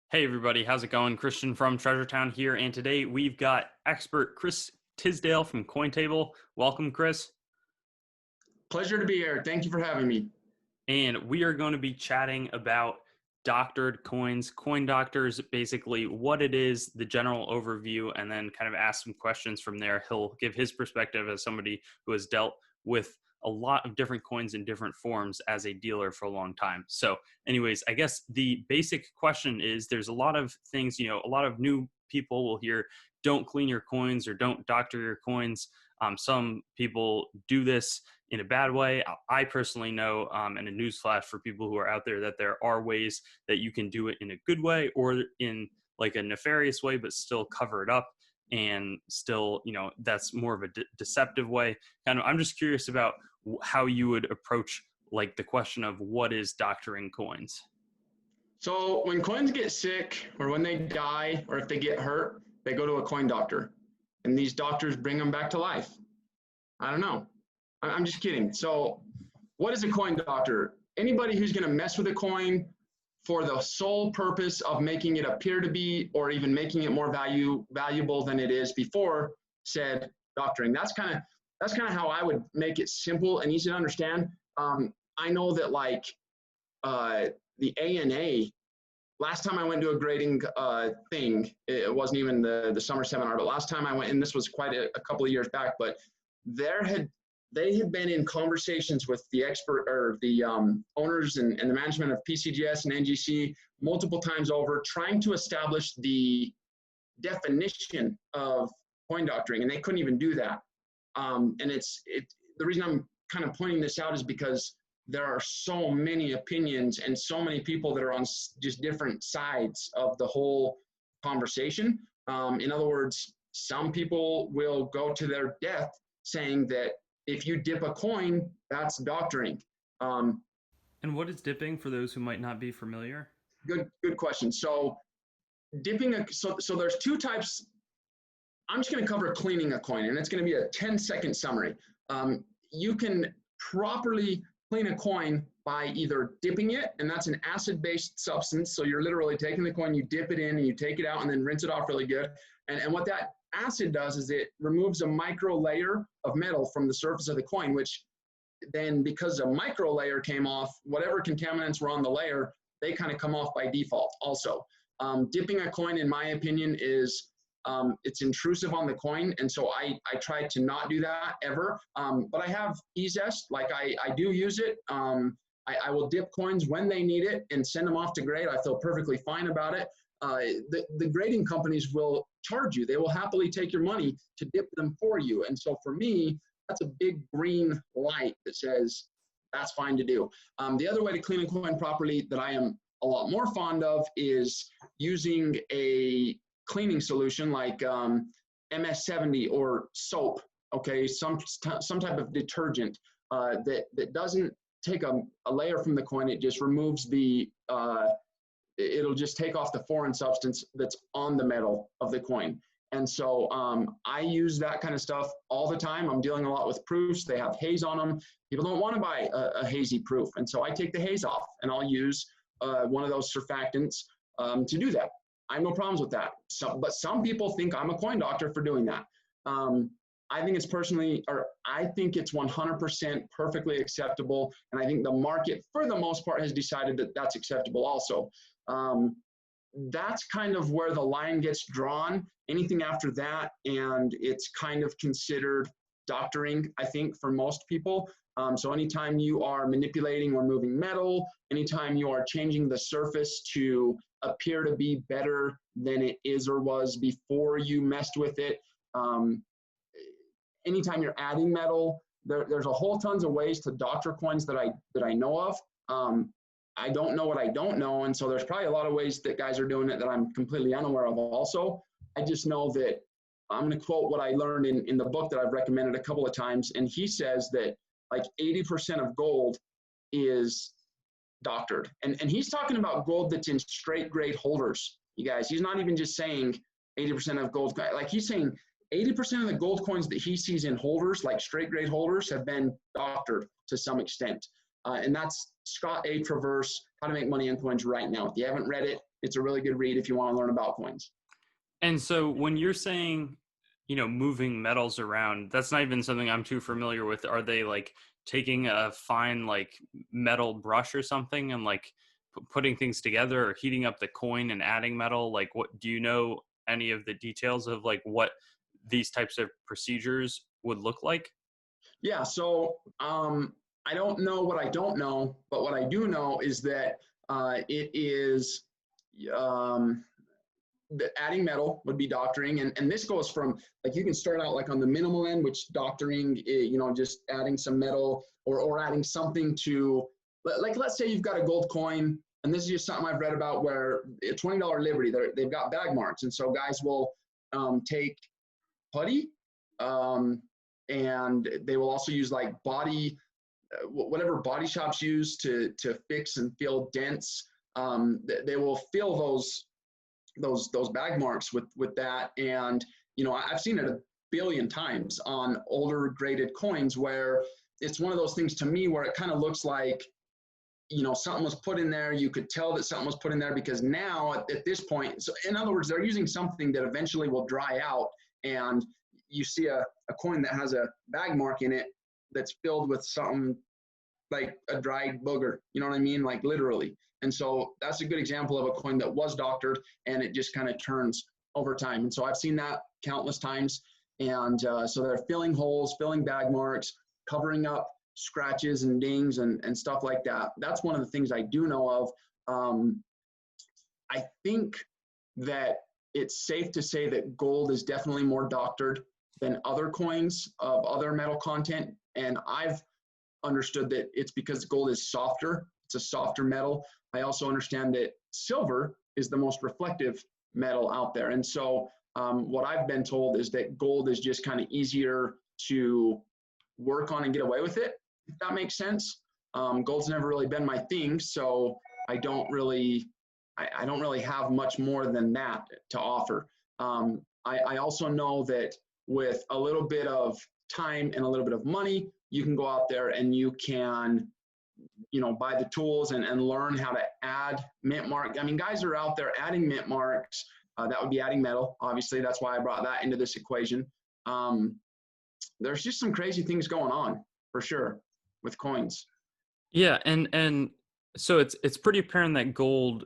Hey everybody, how's it going? Christian from Treasure Town here, and today we've got expert Chris Tisdale from CoinTable. Welcome, Chris. Pleasure to be here. Thank you for having me. And we are going to be chatting about doctored coins, coin doctors, basically what it is, the general overview, and then kind of ask some questions from there. He'll give his perspective as somebody who has dealt with a lot of different coins in different forms as a dealer for a long time. So anyways, I guess the basic question is there's a lot of things, a lot of new people will hear, don't clean your coins or don't doctor your coins. Some people do this in a bad way. I personally know, and a newsflash for people who are out there, that there are ways that you can do it in a good way or in like a nefarious way, but still cover it up. And still, that's more of a deceptive way. Kind of, I'm just curious about how you would approach like the question of what is doctoring coins. So when coins get sick or when they die or if they get hurt, they go to a coin doctor and these doctors bring them back to life. I don't know. I'm just kidding. So what is a coin doctor? Anybody who's going to mess with a coin for the sole purpose of making it appear to be or even making it more valuable than it is before said doctoring. That's kind of how I would make it simple and easy to understand. I know that the ANA, last time I went to a grading thing, it wasn't even the summer seminar, but last time I went, and this was quite a couple of years back, but they had been in conversations with the expert or the owners and the management of PCGS and NGC multiple times over, trying to establish the definition of coin doctoring, and they couldn't even do that. And the reason I'm kind of pointing this out is because there are so many opinions and so many people that are on just different sides of the whole conversation. In other words, some people will go to their death saying that if you dip a coin, that's doctoring. And what is dipping for those who might not be familiar? Good question. So dipping so there's two types. I'm just going to cover cleaning a coin, and it's going to be a 10-second summary. You can properly clean a coin by either dipping it, and that's an acid-based substance. So you're literally taking the coin, you dip it in, and you take it out, and then rinse it off really good. And what that acid does is it removes a micro layer of metal from the surface of the coin, which then, because a micro layer came off, whatever contaminants were on the layer, they kind of come off by default also. Dipping a coin, in my opinion, is it's intrusive on the coin, and so I try to not do that ever. But I have eZest, like I do use it. I will dip coins when they need it and send them off to grade. I feel perfectly fine about it. The grading companies will charge you. They will happily take your money to dip them for you. And so for me, that's a big green light that says that's fine to do. The other way to clean a coin properly that I am a lot more fond of is using a cleaning solution like MS-70 or soap, okay, some type of detergent that doesn't take a layer from the coin. It just removes it'll just take off the foreign substance that's on the metal of the coin. And so I use that kind of stuff all the time. I'm dealing a lot with proofs. They have haze on them. People don't want to buy a hazy proof. And so I take the haze off and I'll use one of those surfactants to do that. I have no problems with that. But some people think I'm a coin doctor for doing that. I think it's 100% perfectly acceptable. And I think the market, for the most part, has decided that that's acceptable also. That's kind of where the line gets drawn. Anything after that, and it's kind of considered doctoring, I think, for most people. So anytime you are manipulating or moving metal, anytime you are changing the surface to appear to be better than it is or was before you messed with it, anytime you're adding metal, there's a whole tons of ways to doctor coins that I know of. I don't know what I don't know, and so there's probably a lot of ways that guys are doing it that I'm completely unaware of also. I just know that I'm going to quote what I learned in the book that I've recommended a couple of times, and he says that like 80% of gold is doctored. And he's talking about gold that's in straight grade holders, you guys. He's not even just saying 80% of gold. Like he's saying 80% of the gold coins that he sees in holders, like straight grade holders, have been doctored to some extent. And that's Scott A. Traverse, How to Make Money on Coins Right Now. If you haven't read it, it's a really good read if you want to learn about coins. And so when you're saying, moving metals around, that's not even something I'm too familiar with. Are they like taking a fine like metal brush or something and like putting things together, or heating up the coin and adding metal? Like, what do you know any of the details of like what these types of procedures would look like? Yeah, so I don't know what I don't know, but what I do know is that it is um, adding metal would be doctoring, and this goes from like you can start out like on the minimal end, which doctoring, just adding some metal or adding something to, like let's say you've got a gold coin, and this is just something I've read about where a $20 Liberty, they've got bag marks, and so guys will take putty, and they will also use like whatever body shops use to fix and fill dents. They will fill those bag marks with that, and I've seen it a billion times on older graded coins where it's one of those things to me where it kind of looks like something was put in there. You could tell that something was put in there because now at this point, so in other words, they're using something that eventually will dry out, and you see a coin that has a bag mark in it that's filled with something like a dried booger, you know what I mean? Like literally. And so that's a good example of a coin that was doctored, and it just kind of turns over time. And so I've seen that countless times. And so they're filling holes, filling bag marks, covering up scratches and dings and stuff like that. That's one of the things I do know of. I think that it's safe to say that gold is definitely more doctored than other coins of other metal content. And I've understood that it's because gold is softer. It's a softer metal. I also understand that silver is the most reflective metal out there. And so what I've been told is that gold is just kind of easier to work on and get away with it, if that makes sense. Gold's never really been my thing, so I don't really have much more than that to offer. I also know that with a little bit of time and a little bit of money, you can go out there and you can, buy the tools and learn how to add mint mark. I mean, guys are out there adding mint marks. That would be adding metal. Obviously, that's why I brought that into this equation. There's just some crazy things going on for sure with coins. Yeah, and so it's pretty apparent that gold,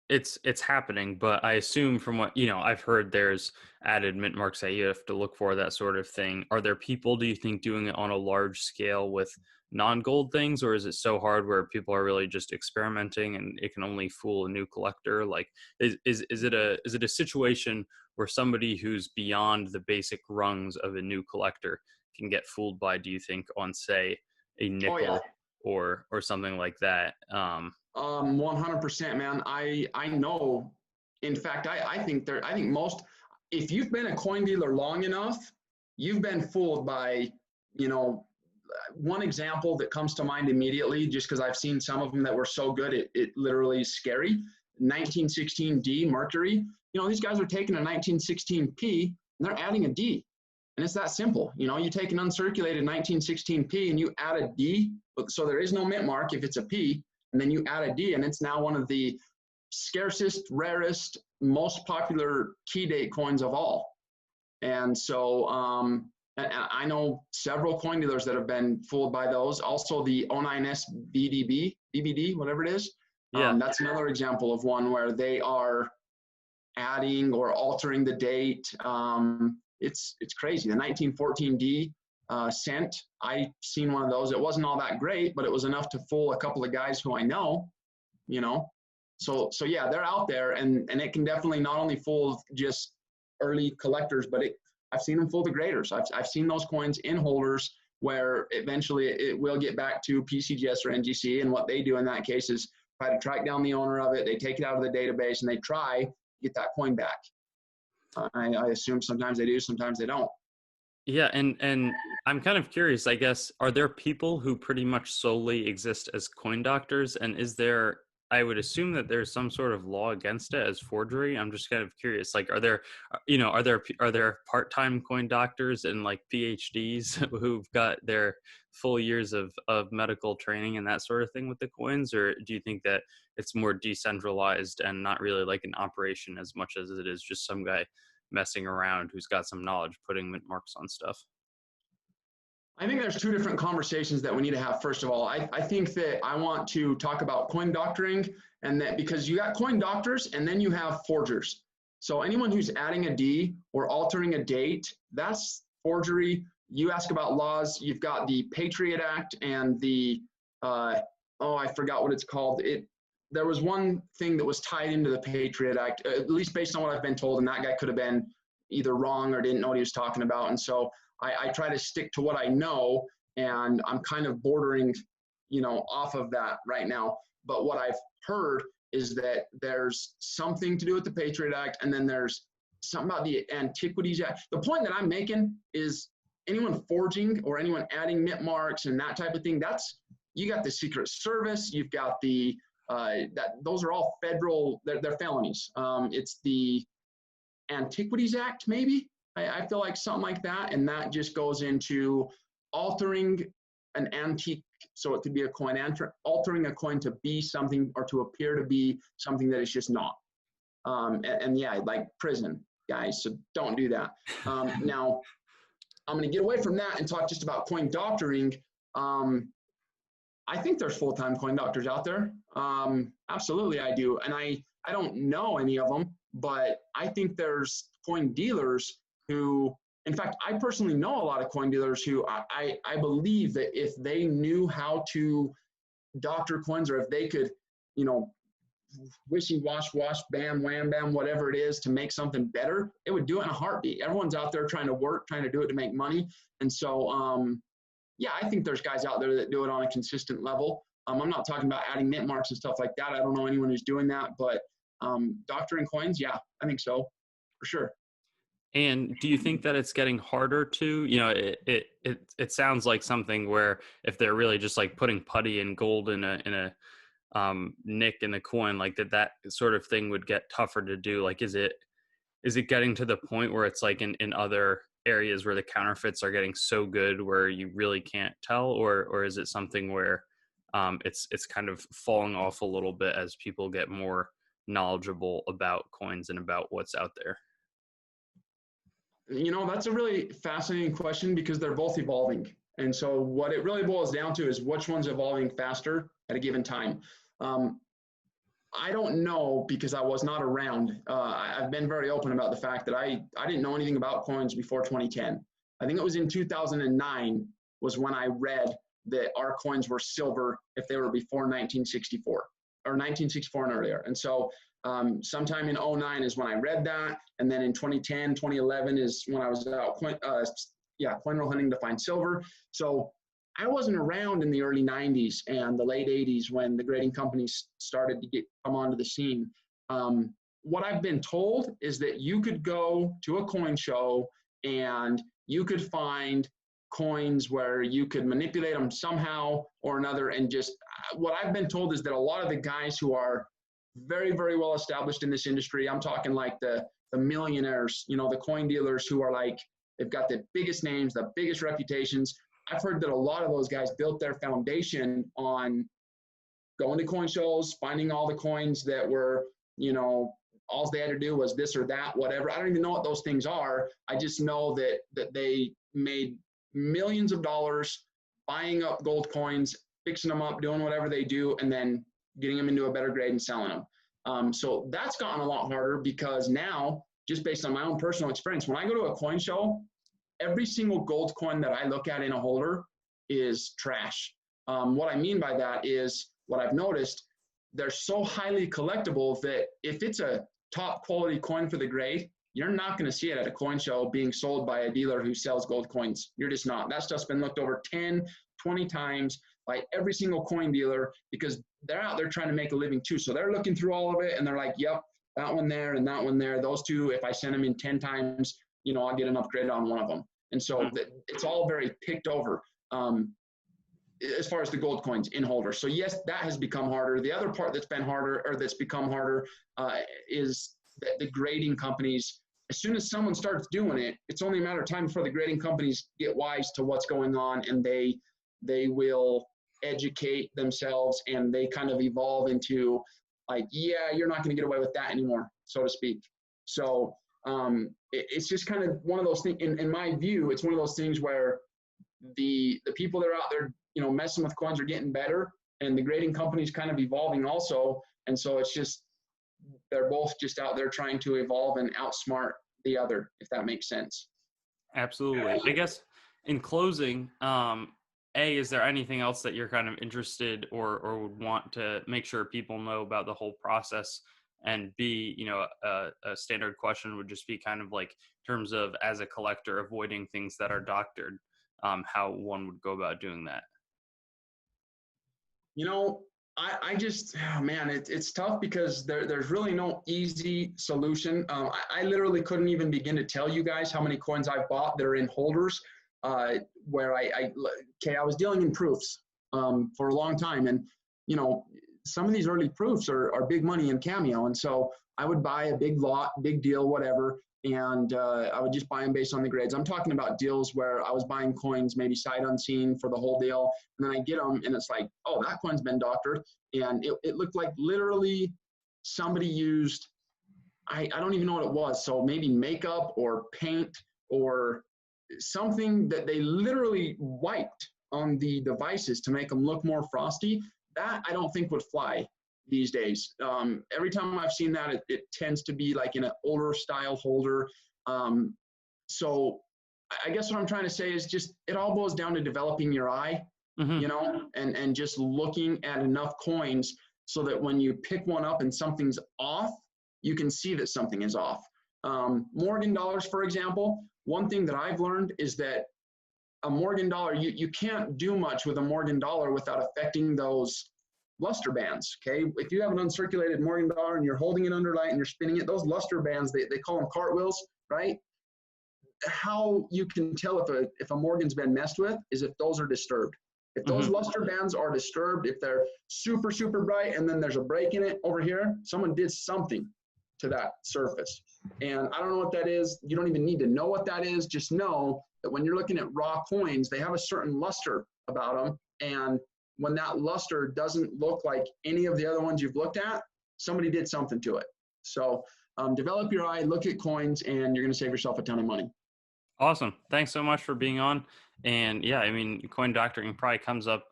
it's happening, but I assume from what I've heard, there's added mint marks that you have to look for, that sort of thing. Are there people, do you think, doing it on a large scale with non-gold things, or is it so hard where people are really just experimenting and it can only fool a new collector? Like, is it a situation where somebody who's beyond the basic rungs of a new collector can get fooled by, do you think, on say a nickel? Oh, yeah. or something like that? 100%, man. I know. In fact, I think most, if you've been a coin dealer long enough, you've been fooled by, one example that comes to mind immediately, just because I've seen some of them that were so good, it literally is scary. 1916D Mercury. These guys are taking a 1916P and they're adding a D. And it's that simple. You take an uncirculated 1916P and you add a D, so there is no mint mark if it's a P, and then you add a D, and it's now one of the scarcest, rarest, most popular key date coins of all. And so I know several coin dealers that have been fooled by those. Also the 09S BBD, whatever it is. Yeah. That's another example of one where they are adding or altering the date. It's crazy. The 1914D cent, I seen one of those. It wasn't all that great, but it was enough to fool a couple of guys who I know, So yeah, they're out there, and it can definitely not only fool just early collectors, but I've seen them fool the graders. I've seen those coins in holders where eventually it will get back to PCGS or NGC, and what they do in that case is try to track down the owner of it. They take it out of the database and they try to get that coin back. I assume sometimes they do, sometimes they don't. Yeah, and I'm kind of curious, I guess, are there people who pretty much solely exist as coin doctors? And is there I would assume that there's some sort of law against it as forgery. I'm just kind of curious, like, are there, are there part-time coin doctors and like PhDs who've got their full years of medical training and that sort of thing with the coins, or do you think that it's more decentralized and not really like an operation as much as it is just some guy messing around who's got some knowledge putting mint marks on stuff? I think there's two different conversations that we need to have. First of all, I think that I want to talk about coin doctoring, and that because you got coin doctors and then you have forgers. So anyone who's adding a D or altering a date, that's forgery. You ask about laws, you've got the Patriot Act and the, I forgot what it's called. There was one thing that was tied into the Patriot Act, at least based on what I've been told, and that guy could have been either wrong or didn't know what he was talking about. And so I try to stick to what I know, and I'm kind of bordering, off of that right now. But what I've heard is that there's something to do with the Patriot Act, and then there's something about the Antiquities Act. The point that I'm making is anyone forging or anyone adding mint marks and that type of thing, you got the Secret Service, you've got the, those are all federal, they're felonies. It's the Antiquities Act, maybe? I feel like something like that, and that just goes into altering an antique, so it could be a coin, altering a coin to be something or to appear to be something that it's just not. And yeah, like prison, guys, so don't do that. Now, I'm going to get away from that and talk just about coin doctoring. I think there's full-time coin doctors out there. Absolutely, I do. And I don't know any of them, but I think there's coin dealers who, in fact, I personally know a lot of coin dealers who I believe that if they knew how to doctor coins, or if they could, wishy wash, bam, wham, bam, whatever it is to make something better, it would do it in a heartbeat. Everyone's out there trying to work, trying to do it to make money. And so, yeah, I think there's guys out there that do it on a consistent level. I'm not talking about adding mint marks and stuff like that. I don't know anyone who's doing that, but doctoring coins, yeah, I think so, for sure. And do you think that it's getting harder to, it sounds like something where if they're really just like putting putty and gold in a nick in the coin, like that sort of thing would get tougher to do? Like, is it getting to the point where it's like in other areas where the counterfeits are getting so good where you really can't tell, or is it something where it's kind of falling off a little bit as people get more knowledgeable about coins and about what's out there? That's a really fascinating question because they're both evolving. And so what it really boils down to is which one's evolving faster at a given time. I don't know because I was not around. I've been very open about the fact that I didn't know anything about coins before 2010. I think it was in 2009 was when I read that our coins were silver if they were before 1964 or 1964 and earlier. And so sometime in 2009 is when I read that. And then in 2010, 2011 is when I was out coin roll hunting to find silver. So I wasn't around in the early 90s and the late 80s when the grading companies started to come onto the scene. What I've been told is that you could go to a coin show and you could find coins where you could manipulate them somehow or another. And just what I've been told is that a lot of the guys who are very, very well established in this industry, I'm talking like the millionaires, the coin dealers who are like, they've got the biggest names, the biggest reputations. I've heard that a lot of those guys built their foundation on going to coin shows, finding all the coins that were, all they had to do was this or that, whatever. I don't even know what those things are. I just know that they made millions of dollars buying up gold coins, fixing them up, doing whatever they do, and then getting them into a better grade and selling them. So that's gotten a lot harder because now, just based on my own personal experience, when I go to a coin show, every single gold coin that I look at in a holder is trash. What I mean by that is what I've noticed, they're so highly collectible that if it's a top quality coin for the grade, you're not going to see it at a coin show being sold by a dealer who sells gold coins. You're just not. That stuff's been looked over 10, 20 times by every single coin dealer because they're out there trying to make a living too. So they're looking through all of it and they're like, yep, that one there and that one there. Those two, if I send them in 10 times, I'll get an upgrade on one of them. And so it's all very picked over. as far as the gold coins in holders. So yes, that has become harder. The other part that's been harder, or that's become harder, is that the grading companies, as soon as someone starts doing it, it's only a matter of time before the grading companies get wise to what's going on, and they will educate themselves, and they kind of evolve into like, yeah, you're not going to get away with that anymore, so to speak. So it's just kind of one of those things. In my view, it's one of those things where the people that are out there, you know, messing with coins are getting better, and the grading company's kind of evolving also. And so it's just, they're both just out there trying to evolve and outsmart the other, if that makes sense. Absolutely. I guess in closing, is there anything else that you're kind of interested or would want to make sure people know about the whole process? And B, you know, a standard question would just be kind of like in terms of, as a collector, avoiding things that are doctored, how one would go about doing that. You know, I just, oh man, it's tough because there's really no easy solution. I literally couldn't even begin to tell you guys how many coins I've bought that are in holders, where I was dealing in proofs for a long time. And, you know, some of these early proofs are big money in Cameo. And so I would buy a big lot, big deal, whatever. And I would just buy them based on the grades. I'm talking about deals where I was buying coins maybe sight unseen for the whole deal, and then I get them, and it's like, oh, that coin's been doctored, and it looked like literally somebody used, I don't even know what it was, so maybe makeup or paint or something that they literally wiped on the devices to make them look more frosty. That I don't think would fly these days. Every time I've seen that, it tends to be like in an older style holder. So I guess what I'm trying to say is just, it all boils down to developing your eye, you know, and just looking at enough coins so that when you pick one up and something's off, you can see that something is off. Morgan dollars, for example, one thing that I've learned is that a Morgan dollar, you can't do much with a Morgan dollar without affecting those luster bands. Okay, if you have an uncirculated Morgan dollar and you're holding it under light and you're spinning it, those luster bands, they call them cartwheels, right? How you can tell if a Morgan's been messed with is if those are disturbed. If those luster bands are disturbed, if they're super, super bright and then there's a break in it over here, someone did something to that surface. And I don't know what that is. You don't even need to know what that is. Just know that when you're looking at raw coins, they have a certain luster about them. And when that luster doesn't look like any of the other ones you've looked at, somebody did something to it. So develop your eye, look at coins, and you're going to save yourself a ton of money. Awesome. Thanks so much for being on. And yeah, I mean, coin doctoring probably comes up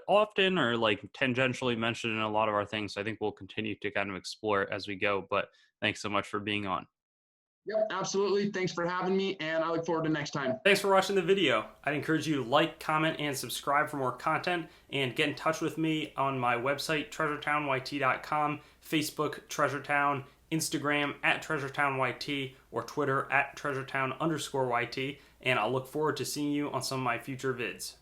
often or like tangentially mentioned in a lot of our things. So I think we'll continue to kind of explore it as we go. But thanks so much for being on. Yep, absolutely. Thanks for having me, and I look forward to next time. Thanks for watching the video. I'd encourage you to like, comment, and subscribe for more content, and get in touch with me on my website, treasuretown.yt.com, Facebook, Treasuretown, Instagram @TreasuretownYT, or Twitter @Treasuretown_YT, and I'll look forward to seeing you on some of my future vids.